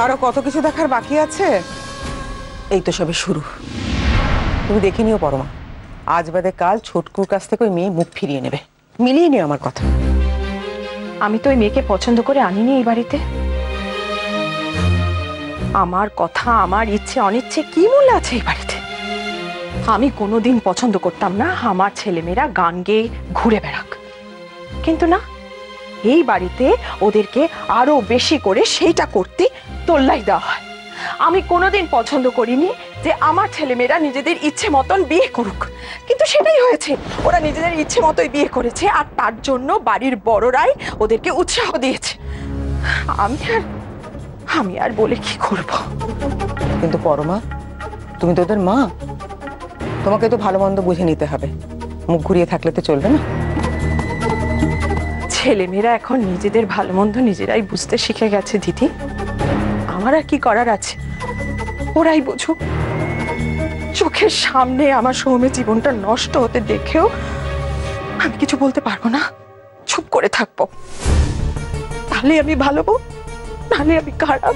আরো কত কিছু দেখার বাকি আছে। এই তো সবে শুরু। তুমি দেখে নিও পরমা, আজ বাদে কাল ছোটকুর কাছ থেকে ওই মেয়ে মুখ ফিরিয়ে নেবে। মিলিয়ে নিও আমার কথা। আমি তো ওই মেয়েকে পছন্দ করে আনিনি এই বাড়িতে। আমার কথা, আমার ইচ্ছে অনিচ্ছে কি মূল্য আছে এই বাড়িতে? আমি কোনোদিন পছন্দ করতাম না আমার ছেলেমেয়েরা গান গেয়ে ঘুরে বেড়াক, কিন্তু না, এই বাড়িতে ওদেরকে আরো বেশি করে সেইটা করতে তোল্লাই দেওয়া হয়। আমি কোনোদিন পছন্দ করিনি যে আমার ছেলেমেয়েরা নিজেদের ইচ্ছে মতন বিয়ে করুক, কিন্তু সেটাই হয়েছে। ওরা নিজেদের ইচ্ছে মতোই বিয়ে করেছে, আর তার জন্য বাড়ির বড়রাই ওদেরকে উৎসাহ দিয়েছে। আমি আর বলে কি করব? কিন্তু পরমা, তুমি তো ওদের মা, তোমাকে তো ভালো মন্দ বুঝে নিতে হবে। মুখ ঘুরিয়ে থাকলে তো চলবে না। ছেলেমেয়েরা এখন নিজেদের ভালো মন্দ নিজেরাই বুঝতে শিখে গেছে দিদি। আমার আর কি করার আছে? ওরাই বুঝুক। চোখের সামনে আমার সৌমের জীবনটা নষ্ট হতে দেখেও আমি কিছু বলতে পারবো না, চুপ করে থাকবো। তাহলে আমি ভালো বউ, তাহলে আমি খারাপ।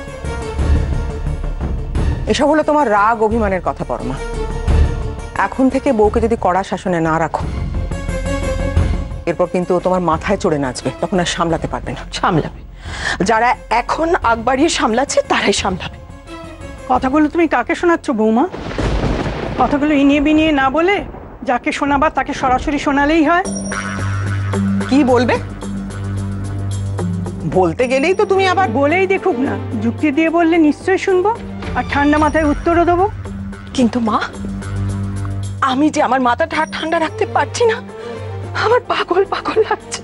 এসব হলো তোমার রাগ অভিমানের কথা পরমা। এখন থেকে বউকে যদি কড়া শাসনে না রাখো, এরপর কিন্তু ও তোমার মাথায় চড়ে নাচবে, তখন আর সামলাতে পারবে না। সামলাবে যারা এখন আগ বাড়িয়ে সামলাচ্ছে, তারাই সামলাবে। কথাগুলো তুমি কাকে শোনাচ্ছ বৌমা? কথাগুলো ইনিয়ে বিনিয়ে না বলে যাকে শোনাবা তাকে সরাসরি শোনালেই হয়। কি বলবে? বলতে গেলেই তো তুমি আবার বলেই দেখুক না, যুক্তি দিয়ে বললে নিশ্চয়ই শুনবো, আর ঠান্ডা মাথায় উত্তরও দেবো। কিন্তু মা, আমি যে আমার মাথাটা ঠান্ডা রাখতে পারছি না, আমার পাগল পাগল লাগছে।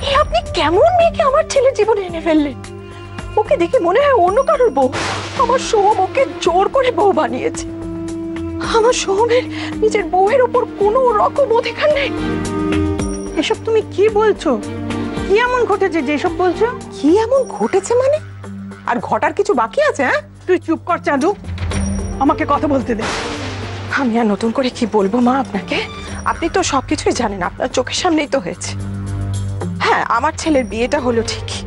এই আপনি কেমন মেয়েকে আমার ছেলের জীবনে এনে ফেললেন? ওকে দেখে মনে হয় অন্য কারোর বউ। আমার সোহম ওকে জোর করে বউ বানিয়েছে। আমার সোহমের নিজের বউয়ের ওপর কোনো রকম অধিকার নেই। এসব তুমি কি বলছো? কি এমন ঘটেছে যেসব বলছো? কি এমন ঘটেছে মানে? আর ঘটার কিছু বাকি আছে? হ্যাঁ, তুই চুপ কর চাঁদু, আমাকে কথা বলতে দে। আমি আর নতুন করে কি বলবো মা আপনাকে? আপনি তো সবকিছুই জানেন, আপনার চোখের সামনেই তো হয়েছে। হ্যাঁ, আমার ছেলের বিয়েটা হলো ঠিকই,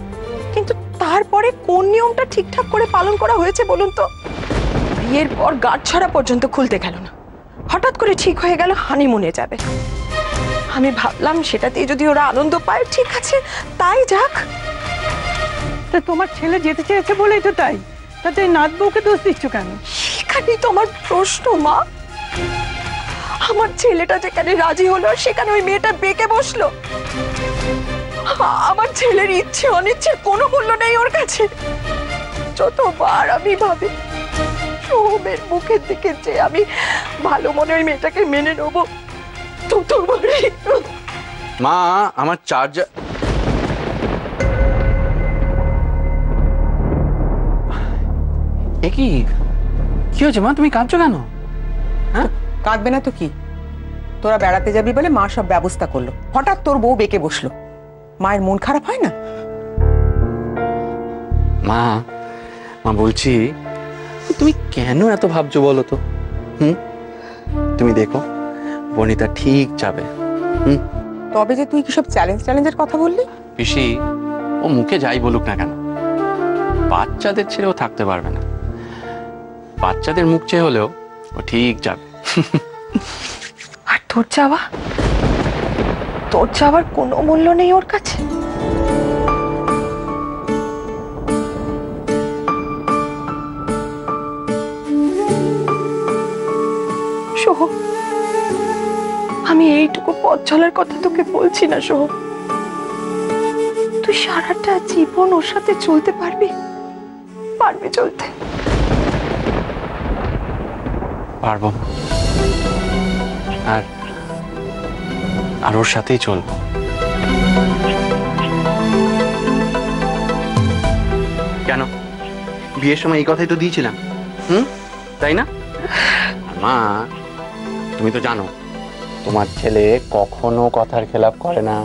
কিন্তু তারপরে কোন নিয়মটা ঠিকঠাক করে পালন করা হয়েছে বলুন তো? বিয়ের পর গাঁটছড়া পর্যন্ত খুলতে গেল না, হঠাৎ করে ঠিক হয়ে গেল হানিমুনে যাবে। আমি ভাবলাম সেটাতেই যদি ওরা আনন্দ পায়, ঠিক আছে তাই যাক। তা তোমার ছেলে যেতে চেয়েছে বলেই তো তাই, তাতে নাত বউকে দোষ দিচ্ছ কেন? সেখানেই তো আমার প্রশ্ন মা। আমার ছেলেটা যেখানে রাজি হলো, সেখানে ওই মেয়েটা বেঁকে বসলো। আমার ছেলের ইচ্ছে অনিচ্ছের কোনো মূল্য নেই ওর কাছে। যতবার আমি ভাবি সোহমের মুখের দিকে যে আমি ভালো মনে ওই মেয়েটাকে মেনে নেবো, ততবারই মা আমার চার্জার। কি হয়েছে মা? তুমি কাঁদছো কেন? হ্যাঁ, কাঁদবে না তো কি? তোরা বেড়াতে যাবি বলে মা সব ব্যবস্থা করলো, হঠাৎ তোর বউ বেঁকে বসলো। মায়ের মন খারাপ হয় না? মা মা বলছি, তুমি কেন এত ভাবছো বলো তো? তুমি দেখো বনিতা ঠিক যাবে। তবে যে তুই কি সব চ্যালেঞ্জের কথা বললি? পিসি, ও মুখে যাই বলুক না কেন, বাচ্চাদের ছেড়েও থাকতে পারবে না। বাচ্চাদের মুখ চেয়ে হলেও ও ঠিক যাবে। আর তোর যাওয়ার কোনো মূল্য নেই ওর কাছে। সোহ, আমি এইটুকু পথ চলার কথা তোকে বলছি না সোহ, তুই সারাটা জীবন ওর সাথে চলতে পারবি? চলতে? পারবো, আর ওর সাথেই চলবো। কেন, বিয়ের সময় এই কথাই তো দিয়েছিলাম, তাই না? মা, তুমি তো জানো তোমার ছেলে কখনো কথার খেলাপ করে না।